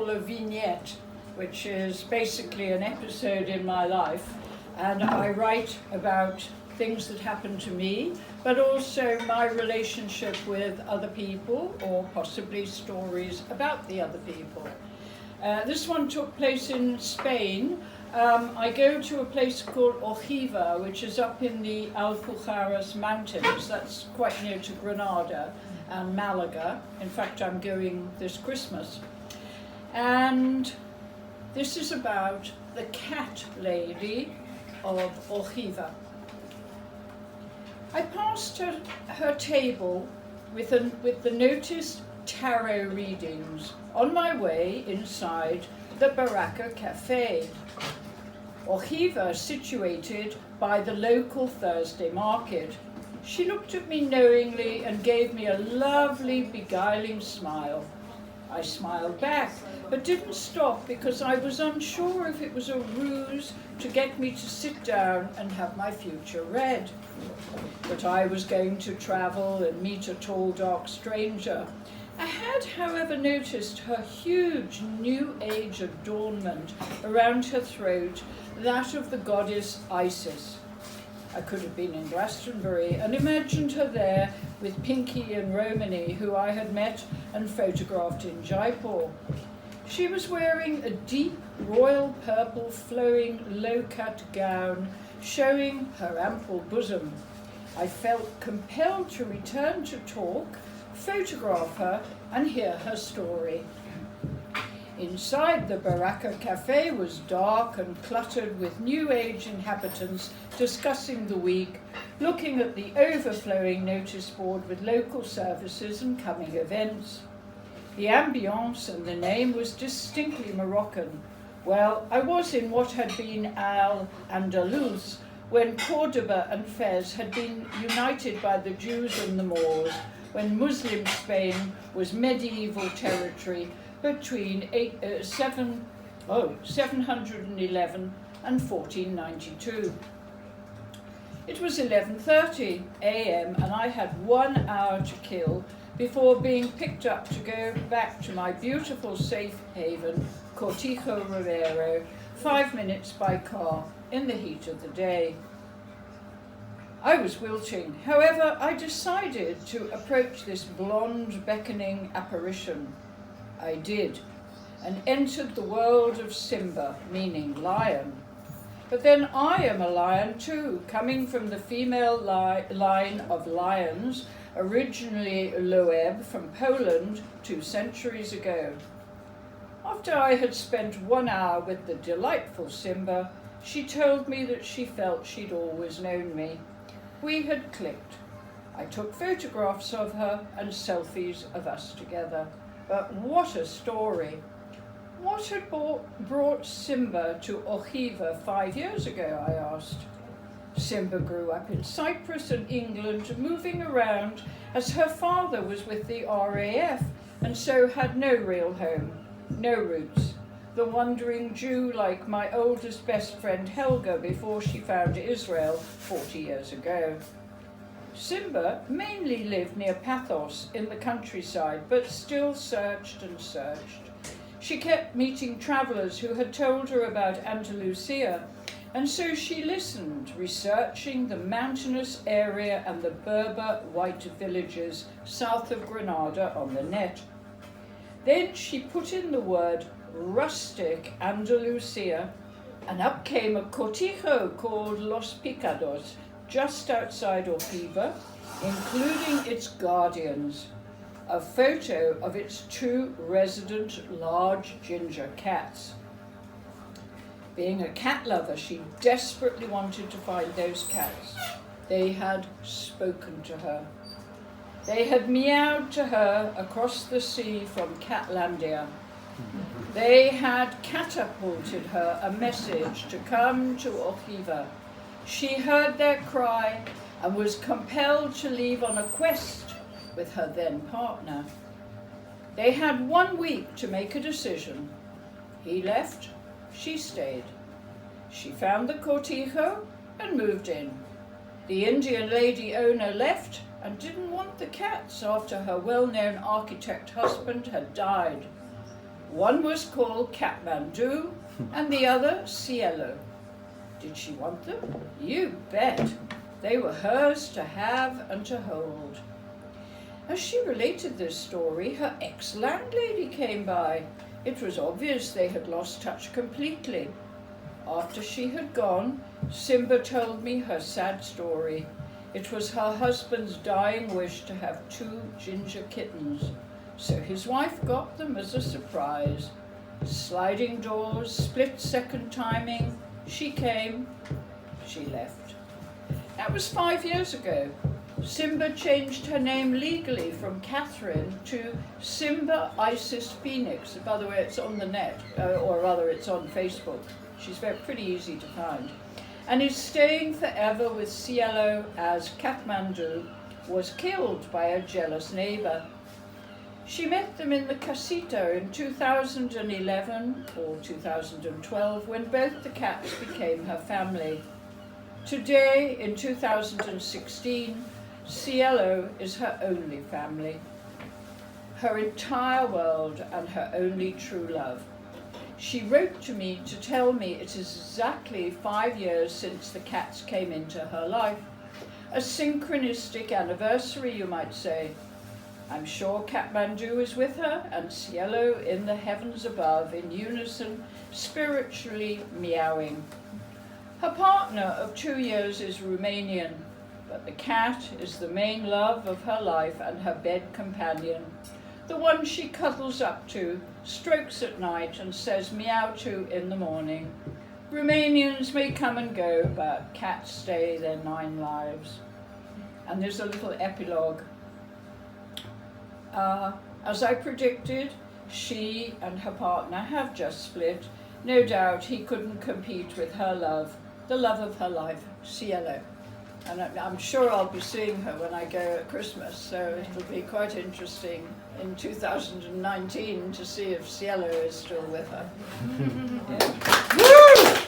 call a vignette, which is basically an episode in my life, and I write about things that happen to me, but also my relationship with other people, or possibly stories about the other people. This one took place in Spain. I go to a place called Ojiva, which is up in the Alpujarras Mountains. That's quite near to Granada and Malaga. In fact, I'm going this Christmas. And this is about the cat lady of Ojiva. I passed her table with the noticed tarot readings on my way inside the Baraka Cafe. Ojiva, situated by the local Thursday market. She looked at me knowingly and gave me a lovely, beguiling smile. I smiled back, but didn't stop because I was unsure if it was a ruse to get me to sit down and have my future read. But I was going to travel and meet a tall, dark stranger. I had, however, noticed her huge New Age adornment around her throat, that of the goddess Isis. I could have been in Glastonbury and imagined her there with Pinky and Romany, who I had met and photographed in Jaipur. She was wearing a deep royal purple flowing low-cut gown, showing her ample bosom. I felt compelled to return to talk, photograph her and hear her story. Inside the Baraka Cafe was dark and cluttered with New Age inhabitants discussing the week, looking at the overflowing notice board with local services and coming events. The ambience and the name was distinctly Moroccan. Well, I was in what had been Al-Andalus, when Cordoba and Fez had been united by the Jews and the Moors, when Muslim Spain was medieval territory between 711 and 1492. It was 11:30 a.m. and I had 1 hour to kill before being picked up to go back to my beautiful safe haven, Cortijo Rivero, 5 minutes by car in the heat of the day. I was wilting. However, I decided to approach this blonde, beckoning apparition. I did, and entered the world of Simba, meaning lion. But then I am a lion too, coming from the female line of lions, originally Loeb from Poland 2 centuries ago. After I had spent 1 hour with the delightful Simba, she told me that she felt she'd always known me. We had clicked. I took photographs of her and selfies of us together. But what a story! What had brought Simba to Ojiva 5 years ago, I asked. Simba grew up in Cyprus and England, moving around as her father was with the RAF and so had no real home, no roots. The wandering Jew like my oldest best friend Helga before she found Israel 40 years ago. Simba mainly lived near Pathos in the countryside, but still searched and searched. She kept meeting travellers who had told her about Andalusia, and so she listened, researching the mountainous area and the Berber white villages south of Granada on the net. Then she put in the word rustic Andalusia, and up came a cortijo called Los Picados, just outside Ojiva, including its guardians, a photo of its 2 resident large ginger cats. Being a cat lover, she desperately wanted to find those cats. They had spoken to her. They had meowed to her across the sea from Catlandia. They had catapulted her a message to come to Ojiva. She heard their cry and was compelled to leave on a quest with her then partner. They had 1 week to make a decision. He left, she stayed. She found the cortijo and moved in. The Indian lady owner left and didn't want the cats after her well-known architect husband had died. One was called Kathmandu and the other Cielo. Did she want them? You bet. They were hers to have and to hold. As she related this story, her ex-landlady came by. It was obvious they had lost touch completely. After she had gone, Simba told me her sad story. It was her husband's dying wish to have 2 ginger kittens, so his wife got them as a surprise. Sliding doors, split-second timing. She came, she left. That was 5 years ago. Simba changed her name legally from Catherine to Simba Isis Phoenix. By the way, it's on the net, or rather it's on Facebook. She's pretty easy to find. And is staying forever with Cielo as Kathmandu was killed by a jealous neighbour. She met them in the casita in 2011 or 2012 when both the cats became her family. Today, in 2016, Cielo is her only family, her entire world and her only true love. She wrote to me to tell me it is exactly 5 years since the cats came into her life. A synchronistic anniversary, you might say. I'm sure Kathmandu is with her and Cielo in the heavens above in unison, spiritually meowing. Her partner of 2 years is Romanian, but the cat is the main love of her life and her bed companion. The one she cuddles up to, strokes at night and says meow to in the morning. Romanians may come and go, but cats stay their 9 lives. And there's a little epilogue. As I predicted, she and her partner have just split. No doubt he couldn't compete with her love, the love of her life, Cielo. And I'm sure I'll be seeing her when I go at Christmas, so it'll be quite interesting in 2019 to see if Cielo is still with her. Yeah. Woo!